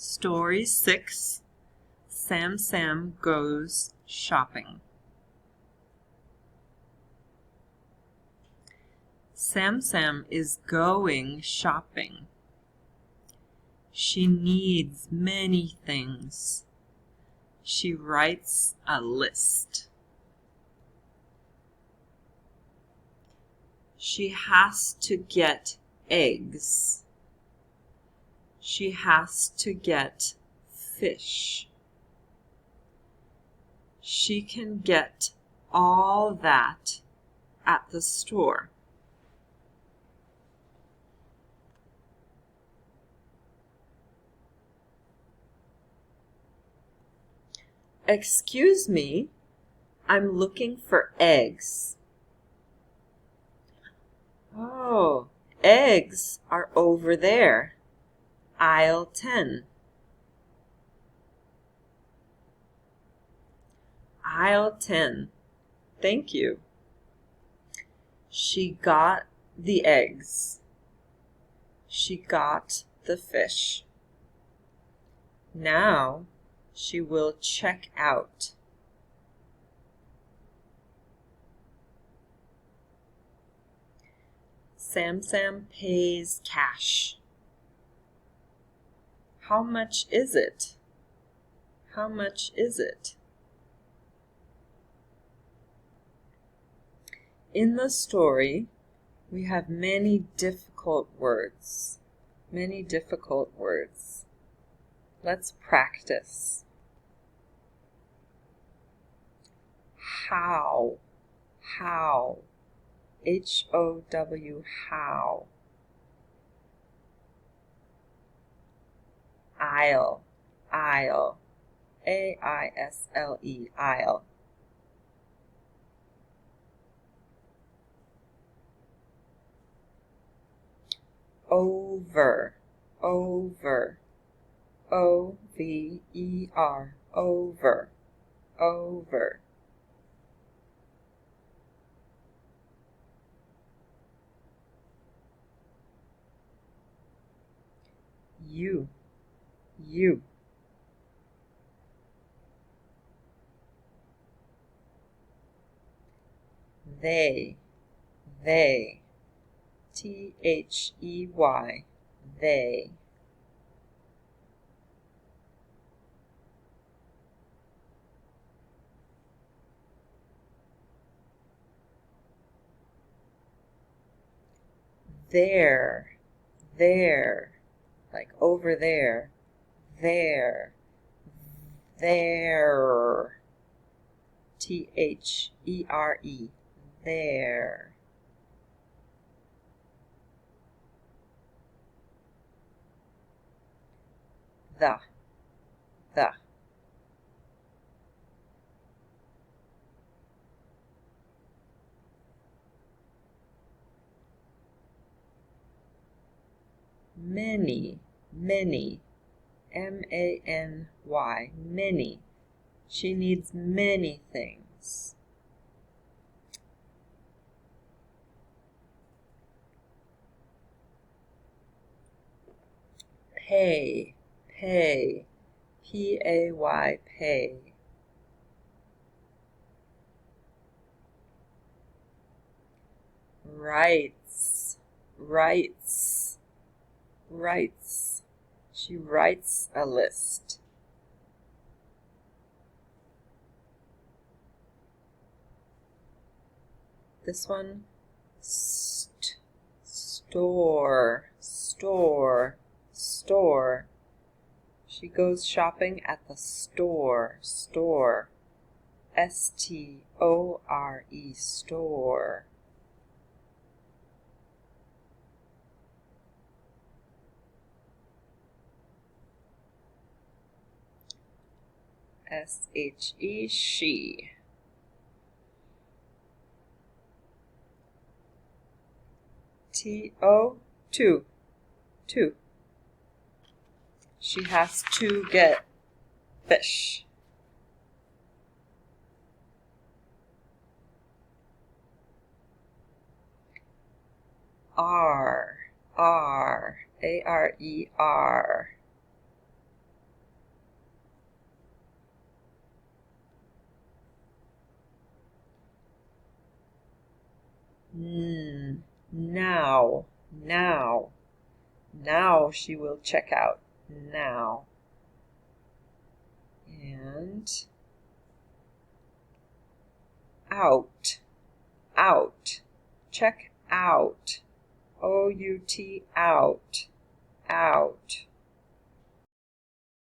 Story 6, Sam Goes Shopping. Sam is going shopping. She needs many things. She writes a list. She has to get eggs. She has to get fish. She can get all that at the store. Excuse me, I'm looking for eggs. Oh, eggs are over there. Aisle 10. Aisle 10. Thank you. She got the eggs. She got the fish. Now she will check out. Sam pays cash. How much is it? How much is it? In the story, we have many difficult words. Many difficult words. Let's practice. How. How. H-O-W, how. Aisle, aisle, A-I-S-L-E, aisle. Over, over, O-V-E-R, over, over. You. They, T-H-E-Y, they. There, like over there, there, T-H-E-R-E, there. The. Many, M-A-N-Y, many. She needs many things. Pay, P-A-Y, pay. Writes. She writes a list. This one, store. She goes shopping at the store. S-T-O-R-E, store. S-H-E, she. T-O, two. She has to get fish. R, A-R-E-R. Now, now. Now she will check out. Now. And out, out. Check out. O-U-T, out, out.